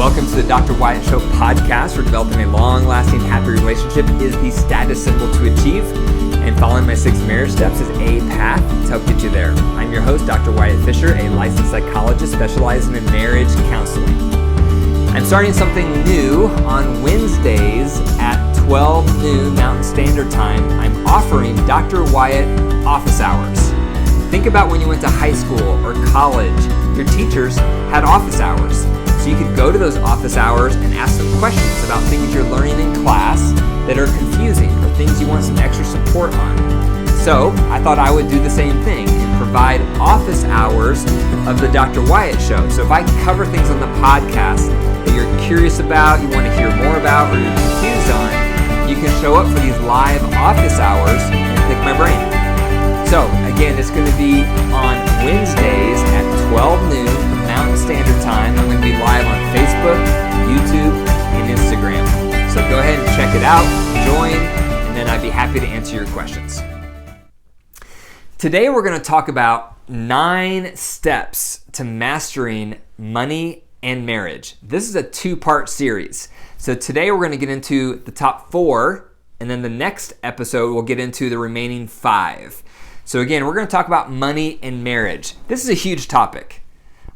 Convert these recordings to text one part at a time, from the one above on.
Welcome to the Dr. Wyatt Show podcast, where developing a long-lasting, happy relationship is the status symbol to achieve, and following my 6 marriage steps is a path to help get you there. I'm your host, Dr. Wyatt Fisher, a licensed psychologist specializing in marriage counseling. I'm starting something new on Wednesdays at 12 noon Mountain Standard Time. I'm offering Dr. Wyatt office hours. Think about when you went to high school or college, your teachers had office hours. So you could go to those office hours and ask them questions about things you're learning in class that are confusing or things you want some extra support on. So I thought I would do the same thing and provide office hours of the Dr. Wyatt Show. So if I cover things on the podcast that you're curious about, you want to hear more about, or you're confused on, you can show up for these live office hours and pick my brain. So again, it's going to be on Wednesdays at 12 noon Mountain Standard Time. I'm going to be live on Facebook, YouTube, and Instagram. So go ahead and check it out, join, and then I'd be happy to answer your questions. Today we're going to talk about 9 steps to mastering money and marriage. This is a 2-part series. So today we're going to get into the top 4, and then the next episode we'll get into the remaining 5. So again, we're going to talk about money and marriage. This is a huge topic.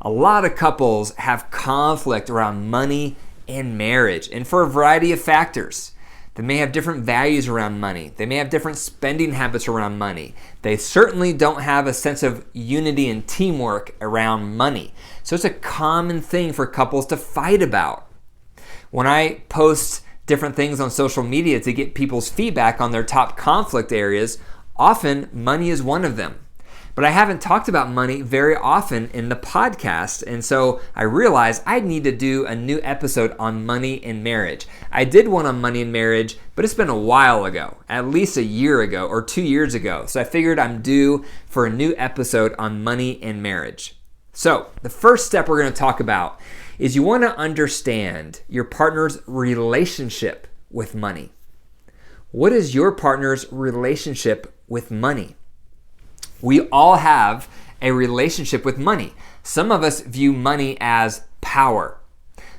A lot of couples have conflict around money and marriage, and for a variety of factors. They may have different values around money. They may have different spending habits around money. They certainly don't have a sense of unity and teamwork around money. So it's a common thing for couples to fight about. When I post different things on social media to get people's feedback on their top conflict areas, often money is one of them. But I haven't talked about money very often in the podcast, and so I realized I need to do a new episode on money and marriage. I did one on money and marriage, but it's been a while ago, at least a year ago or 2 years ago. So I figured I'm due for a new episode on money and marriage. So the first step we're going to talk about is you want to understand your partner's relationship with money. What is your partner's relationship with money? We all have a relationship with money. Some of us view money as power.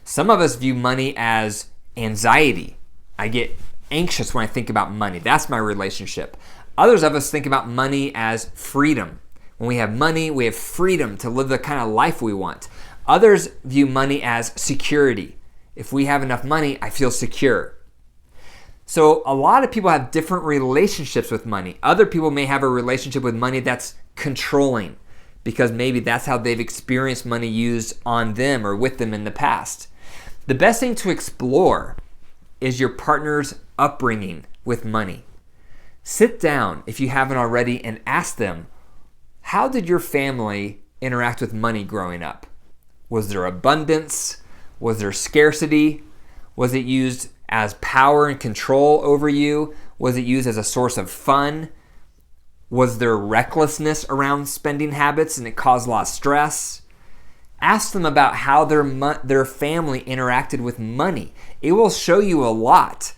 Some of us view money as anxiety. I get anxious when I think about money. That's my relationship. Others of us think about money as freedom. When we have money, we have freedom to live the kind of life we want. Others view money as security. If we have enough money, I feel secure. So a lot of people have different relationships with money. Other people may have a relationship with money that's controlling because maybe that's how they've experienced money used on them or with them in the past. The best thing to explore is your partner's upbringing with money. Sit down, if you haven't already, and ask them, how did your family interact with money growing up? Was there abundance? Was there scarcity? Was it used as power and control over you? Was it used as a source of fun? Was there recklessness around spending habits and it caused a lot of stress? Ask them about how their family interacted with money. It will show you a lot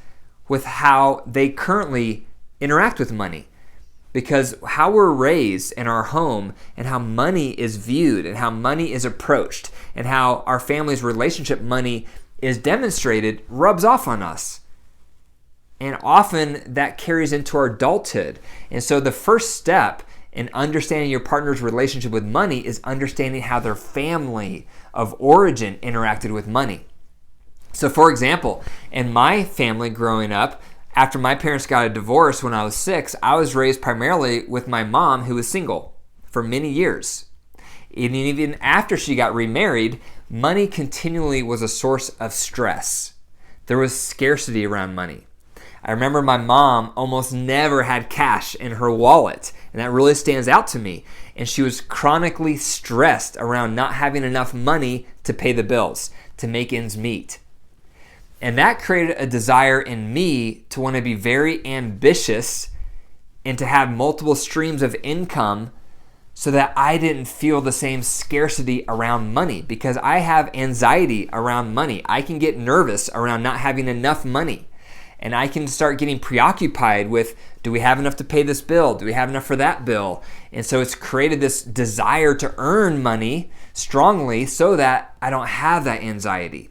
with how they currently interact with money, because how we're raised in our home and how money is viewed and how money is approached and how our family's relationship money is demonstrated rubs off on us. And often that carries into our adulthood. And so the first step in understanding your partner's relationship with money is understanding how their family of origin interacted with money. So for example, in my family growing up, after my parents got a divorce when I was 6, I was raised primarily with my mom, who was single for many years. And even after she got remarried, money continually was a source of stress. There was scarcity around money. I remember my mom almost never had cash in her wallet, and that really stands out to me. And she was chronically stressed around not having enough money to pay the bills, to make ends meet. And that created a desire in me to want to be very ambitious and to have multiple streams of income so that I didn't feel the same scarcity around money, because I have anxiety around money. I can get nervous around not having enough money, and I can start getting preoccupied with, do we have enough to pay this bill? Do we have enough for that bill? And so it's created this desire to earn money strongly so that I don't have that anxiety.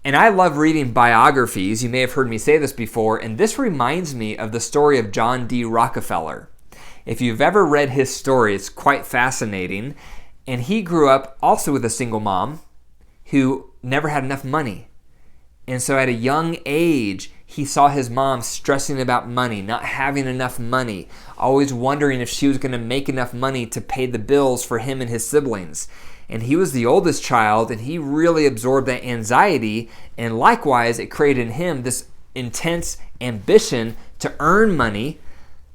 And I love reading biographies. You may have heard me say this before, and this reminds me of the story of John D. Rockefeller. If you've ever read his story, it's quite fascinating. And he grew up also with a single mom who never had enough money. And so at a young age, he saw his mom stressing about money, not having enough money, always wondering if she was going to make enough money to pay the bills for him and his siblings. And he was the oldest child, and he really absorbed that anxiety, and likewise, it created in him this intense ambition to earn money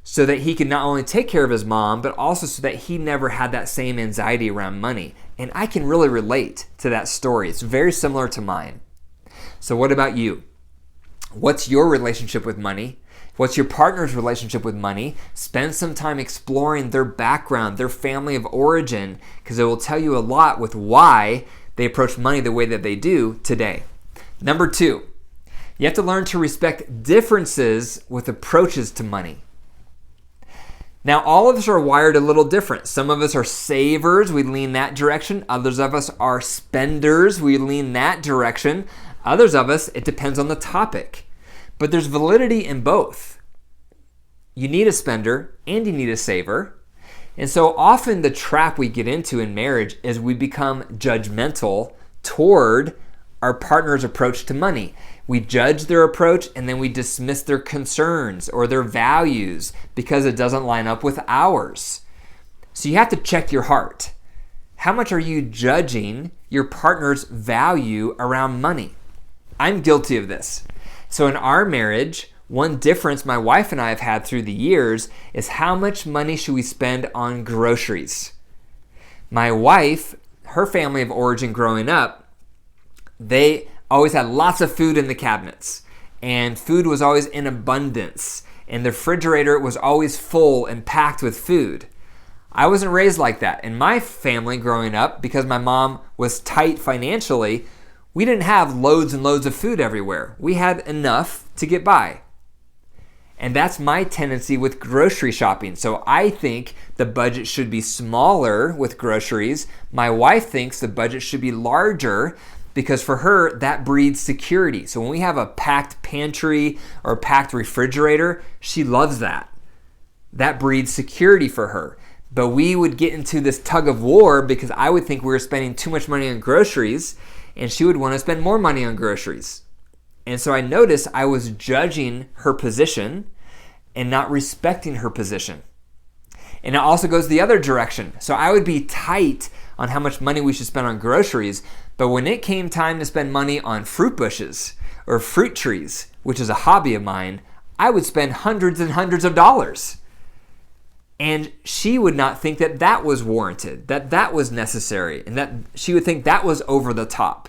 so that he could not only take care of his mom, but also so that he never had that same anxiety around money. And I can really relate to that story. It's very similar to mine. So what about you? What's your relationship with money? What's your partner's relationship with money? Spend some time exploring their background, their family of origin, because it will tell you a lot with why they approach money the way that they do today. Number 2, you have to learn to respect differences with approaches to money. Now, all of us are wired a little different. Some of us are savers, we lean that direction. Others of us are spenders, we lean that direction. Others of us, it depends on the topic. But there's validity in both. You need a spender and you need a saver. And so often the trap we get into in marriage is we become judgmental toward our partner's approach to money. We judge their approach and then we dismiss their concerns or their values because it doesn't line up with ours. So you have to check your heart. How much are you judging your partner's value around money? I'm guilty of this. So in our marriage, one difference my wife and I have had through the years is how much money should we spend on groceries. My wife, her family of origin growing up, they always had lots of food in the cabinets, and food was always in abundance, and the refrigerator was always full and packed with food. I wasn't raised like that. In my family growing up, because my mom was tight financially, we didn't have loads and loads of food everywhere. We had enough to get by. And that's my tendency with grocery shopping. So I think the budget should be smaller with groceries. My wife thinks the budget should be larger because for her, that breeds security. So when we have a packed pantry or a packed refrigerator, she loves that. That breeds security for her. But we would get into this tug of war because I would think we were spending too much money on groceries and she would want to spend more money on groceries. And so I noticed I was judging her position and not respecting her position. And it also goes the other direction. So I would be tight on how much money we should spend on groceries, but when it came time to spend money on fruit bushes or fruit trees, which is a hobby of mine, I would spend hundreds and hundreds of dollars. And she would not think that that was warranted, that that was necessary, and that she would think that was over the top.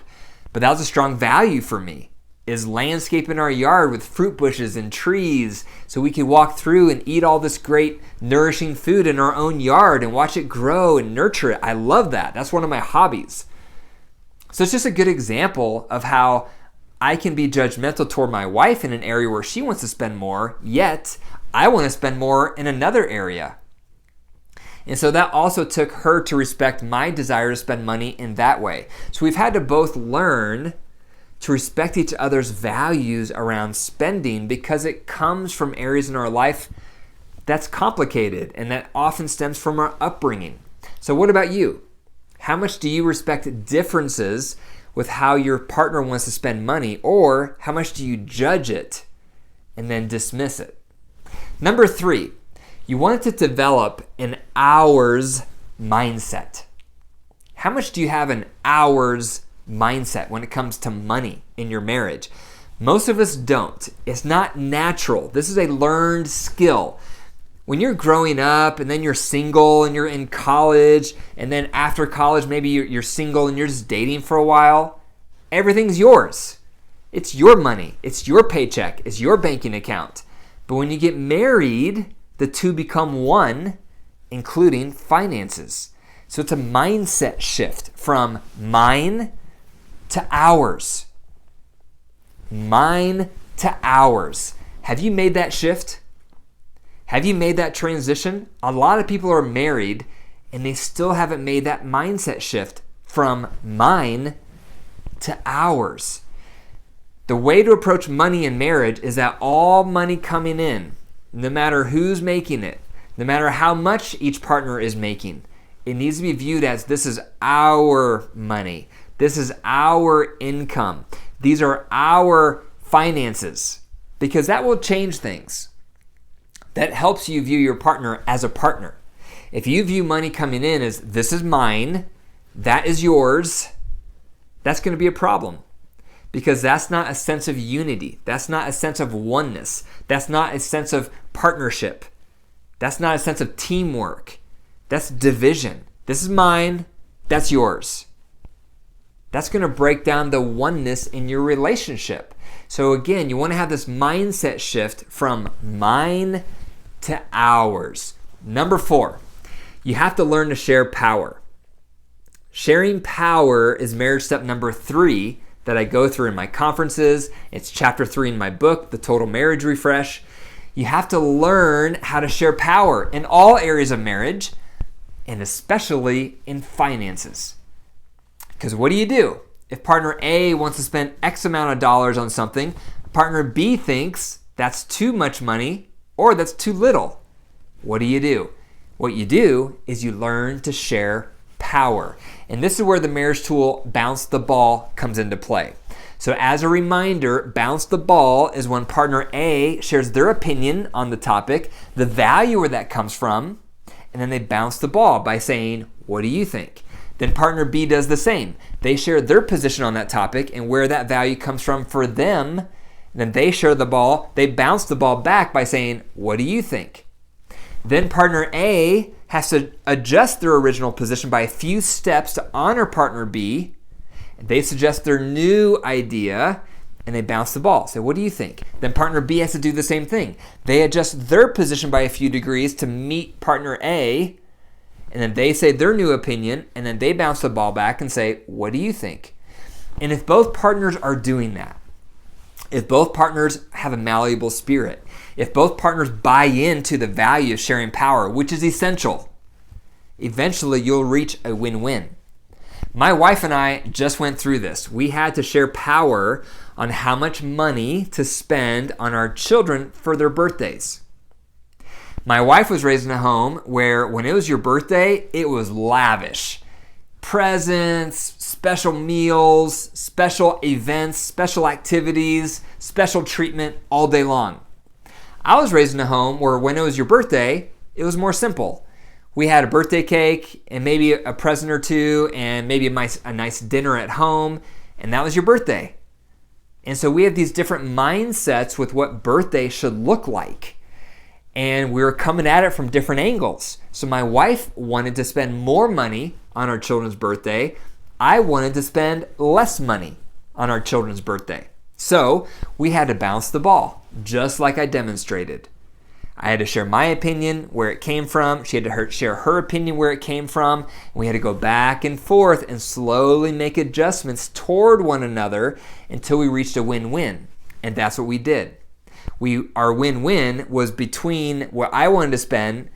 But that was a strong value for me, is landscaping our yard with fruit bushes and trees so we could walk through and eat all this great nourishing food in our own yard and watch it grow and nurture it. I love that. That's one of my hobbies. So it's just a good example of how I can be judgmental toward my wife in an area where she wants to spend more, yet I want to spend more in another area. And so that also took her to respect my desire to spend money in that way. So we've had to both learn to respect each other's values around spending because it comes from areas in our life that's complicated and that often stems from our upbringing. So what about you? How much do you respect differences with how your partner wants to spend money, or how much do you judge it and then dismiss it? Number 3, you want to develop an hours mindset. How much do you have an hours mindset when it comes to money in your marriage? Most of us don't. It's not natural. This is a learned skill. When you're growing up and then you're single and you're in college, and then after college maybe you're single and you're just dating for a while, everything's yours. It's your money. It's your paycheck. It's your banking account. But when you get married, the two become one, including finances. So it's a mindset shift from mine to ours. Mine to ours. Have you made that shift? Have you made that transition? A lot of people are married and they still haven't made that mindset shift from mine to ours. The way to approach money in marriage is that all money coming in, no matter who's making it, no matter how much each partner is making, it needs to be viewed as this is our money. This is our income. These are our finances, because that will change things. That helps you view your partner as a partner. If you view money coming in as this is mine, that is yours, that's going to be a problem, because that's not a sense of unity. That's not a sense of oneness. That's not a sense of partnership. That's not a sense of teamwork. That's division. This is mine, that's yours. That's going to break down the oneness in your relationship. So again, you want to have this mindset shift from mine to ours. Number 4, you have to learn to share power. Sharing power is marriage step number 3 that I go through in my conferences. It's chapter 3 in my book, The Total Marriage Refresh. You have to learn how to share power in all areas of marriage, and especially in finances. Because what do? If partner A wants to spend X amount of dollars on something, partner B thinks that's too much money or that's too little. What do? What you do is you learn to share power. And this is where the marriage tool Bounce the Ball comes into play. So as a reminder, Bounce the Ball is when partner A shares their opinion on the topic, the value where that comes from, and then they bounce the ball by saying, what do you think? Then partner B does the same. They share their position on that topic and where that value comes from for them. And then they share the ball. They bounce the ball back by saying, what do you think? Then partner A has to adjust their original position by a few steps to honor partner B. They suggest their new idea and they bounce the ball. So what do you think? Then partner B has to do the same thing. They adjust their position by a few degrees to meet partner A. And then they say their new opinion, and then they bounce the ball back and say, what do you think? And if both partners are doing that, if both partners have a malleable spirit, if both partners buy into the value of sharing power, which is essential, eventually you'll reach a win-win. My wife and I just went through this. We had to share power on how much money to spend on our children for their birthdays. My wife was raised in a home where when it was your birthday, it was lavish. Presents, special meals, special events, special activities, special treatment all day long. I was raised in a home where when it was your birthday, it was more simple. We had a birthday cake and maybe a present or two and maybe a nice dinner at home, and that was your birthday. And so we have these different mindsets with what birthday should look like. And we were coming at it from different angles. So my wife wanted to spend more money on our children's birthday. I wanted to spend less money on our children's birthday. So we had to bounce the ball, just like I demonstrated. I had to share my opinion where it came from. She had to share her opinion where it came from. We had to go back and forth and slowly make adjustments toward one another until we reached a win-win. And that's what we did. Our win-win was between what I wanted to spend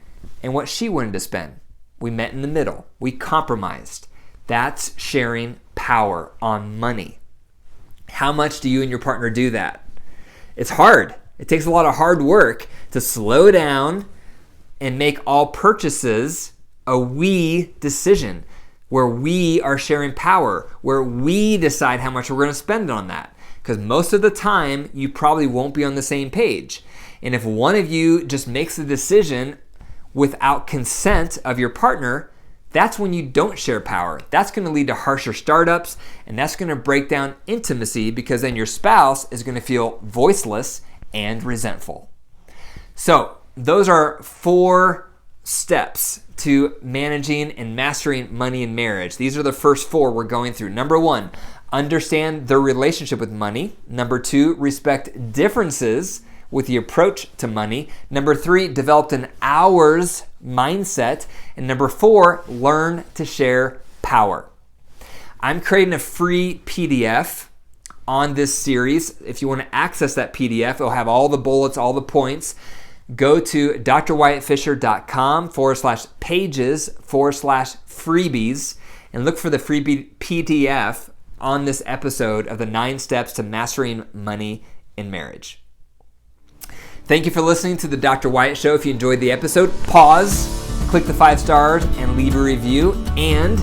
and what she wanted to spend. We met in the middle. We compromised. That's sharing power on money. How much do you and your partner do that? It's hard. It takes a lot of hard work to slow down and make all purchases a we decision, where we are sharing power, where we decide how much we're going to spend on that. Because most of the time, you probably won't be on the same page. And if one of you just makes a decision without consent of your partner, that's when you don't share power. That's going to lead to harsher startups, and that's going to break down intimacy, because then your spouse is going to feel voiceless and resentful. So those are 4 steps to managing and mastering money in marriage. These are the first 4 we're going through. Number 1, understand their relationship with money. Number 2, respect differences with the approach to money. Number 3, develop an ours mindset. And number 4, learn to share power. I'm creating a free PDF on this series. If you want to access that PDF, it'll have all the bullets, all the points. Go to drwyattfisher.com/pages/freebies and look for the free PDF on this episode of the 9 Steps to Mastering Money in Marriage. Thank you for listening to the Dr. Wyatt Show. If you enjoyed the episode, pause, click the 5 stars, and leave a review. And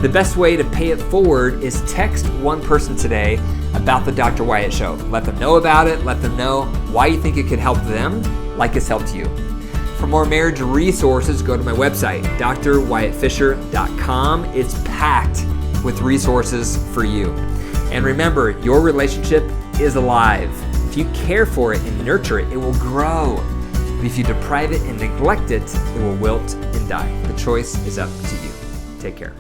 the best way to pay it forward is text one person today about the Dr. Wyatt Show. Let them know about it. Let them know why you think it could help them like it's helped you. For more marriage resources, go to my website, drwyattfisher.com. It's packed with resources for you. And remember, your relationship is alive. If you care for it and nurture it, it will grow. But if you deprive it and neglect it, it will wilt and die. The choice is up to you. Take care.